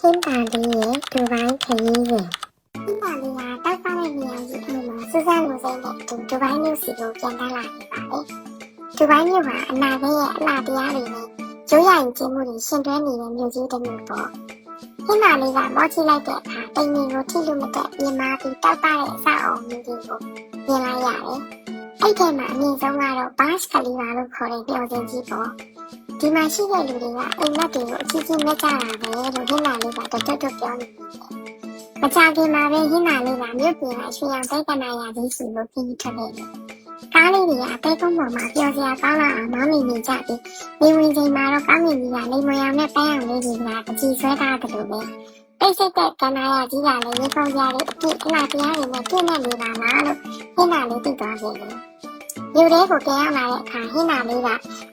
ဟင်းပါလေးရဲ့ဒူဘိုင်းခရီးစဉ်ဟင်းပါလေးကတောက်ပတဲ့နေရာကြီးအမှာစစလိုစိမ့်တဲ့ဒူဘိုင်းမြို့စီကိုပြန်တက်လာနေပါတယ်။ဒူဘိုင်းမြို့ဟာအနာဂတ်ရဲ့အလားတရားတွေနဲ့ရိုးရာရင်ကျင်းမှုတွေရှင်တွဲနေတဲ့မြို့ကြီးတစ်မြို့ပေါ့။ဟင်းပါလေးကမောချိလိုက်တဲ့အခါတိမ်ငင်ကိုထိလို့မတက်ပြင်မာပြီးတောက်ပတဲ့အဆောက်အုံမျိုးကြီးကိုမြင်လိုက်ရတယ်။အဲ့ဒီမှာအမြင့်ဆုံးကတော့ဘတ်စကလီပါလို့ခေါ်တဲ့ပြောစင်ကြီးပေါ့။ဒီမှာရှိတဲ့လူတွေကအိမ်မက်တွေကိုအကြီးကြီးမြတ်ကြတာပဲလို့ဟင်းလာလေးကတွတ်ပြောနေတယ်။မကြခင်မှာပဲဟင်းလာလေးကမြို့ပြင်ကရွှေရောင်သိက္ခဏာရကြီးစီလို့ပြီးထွက်နေတယ်။ကားလေးတွေကအသေးကုန်းပေါ်မှာပျော်စရာကောင်းလာအောင်မောင်းနေကြပြီးနေဝင်ချိန်မှာတော့ကောင်းကင်ကြီးကလိမ်မရောင်နဲ့ပန်းရောင်လေးတွေကပကြီးဆွဲထားတယ်လို့ပဲ။ပိတ်စိတ်တဲ့ကဏ္ဍရကြီးကလည်းရေကုန်ကြတဲ့အပြည့်အလားတရားတွေနဲ့ပြည့်နေနေပါလားလို့ဟင်းလာလေးသိသွားခဲ့တယ်။မြို့ထဲကိုပြန်ရောက်လာတဲ့အခါဟင်းလာလေးက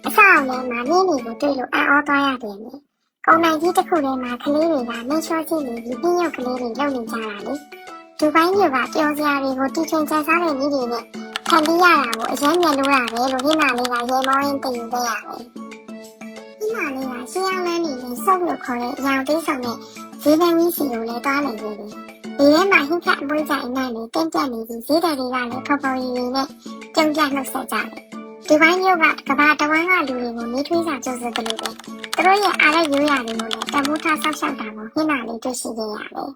အဆောက်အုံထဲမှာမြင်းတွေကိုတွေ့လို့အံ့ဩသွားရတယ်လေ။ကုန်နိုင်ကြီးတစ်ခုထဲမှာကလေးတွေကနှင်းလျှောကြည့်နေပြီးပြင်းရုပ်ကလေးတွေလုံနေကြတာလေ။ဒူဘိုင်းမြို့ကပျော်စရာတွေကိုတီထွင်ကျစားတဲ့နည်းတွေနဲ့ခံပြီးရတာကိုအရင်မြင်လို့ရတယ်လို့ဟင်းလာလေးကရေမောင်းရင်းသိယူခဲ့ရတယ်။ဟင်းလာလေးကရှင်းအောင်လန်းနေနဲ့ဆုပ်လို့ခေါ်တဲ့အရောင်သေးဆောင်တဲ့ဈေးတန်းကြီးစီကိုလည်းတားနိုင်ခဲ့တယ်။ဒီထဲမှာဟင်းခတ်အမွှေးကြိုင်နဲ့တင်းကျပ်နေပြီးဈေးတယ်တွေကလည်းဖော်ဖော်ရီရီနဲ့ကြုံကြနှုတ်ဆက်ကြတယ်။ဒီဘိုင်းမြို့ကကဘာတဝမ်းကလူတွေကိုမိထွေးစာကြိုးစားတယ်လို့ပဲသူတို့ရဲ့အားရရိုးရာတွေကိုလည်းတမိုးထားဆောက်ရှောက်တာကိုဟင်းလာလေးတွေ့ရှိခဲ့ရတယ်။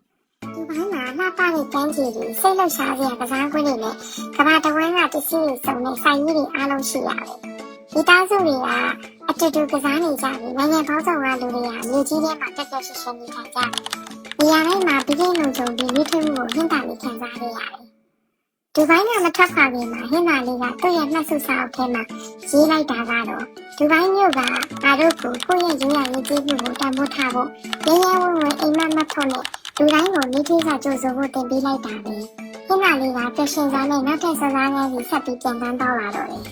ဒီဘိုင်းမှာလှပတဲ့ကမ်းခြေတွေစိတ်လှုပ်ရှားစရာကစားကွင်းတွေနဲ့ကဘာတဝမ်းကပစ္စည်းတွေစုံတဲ့ဆိုင်ကြီးတွေအားလုံးရှိရတယ်။ဒီသားစုတွေကအတူတူကစားနေကြပြီးနိုင်ငံပေါင်းစုံကလူတွေကမြို့ကြီးထဲမှာတက်တက်ရှင်းရှင်းနေထိုင်ကြတယ်။နေရာတိုင်းမှာပြီးပြင်းလုံခြုံပြီးမိထွေးမှုကိုဟင်းတာလေးခံစားရရတယ်။ဒူဘိုင်းကမထွက်ခွာခင်မှာဟင်းလာလေးကသူ့ရဲ့နှက်ဆုစာအုပ်ထဲမှာရေးလိုက်တာကတော့ဒူဘိုင်းမြို့ကငါတို့ကိုယ့်ရဲ့ရိုးရာရေးကြီးမှုကိုတန်ဖိုးထားဖို့ရဲရဲဝံ့ဝံ့အိမ်မက်မက်ဖို့နဲ့လူတိုင်းကိုမိထွေးစာကြိုးစိုးဖို့တင်ပေးလိုက်တာပဲဟင်းလာလေးကပျော်ရွှင်စွာနဲ့နောက်ထပ်စကားများစီဆက်ပြီးပြန်တန်းတော့လာတော့တယ်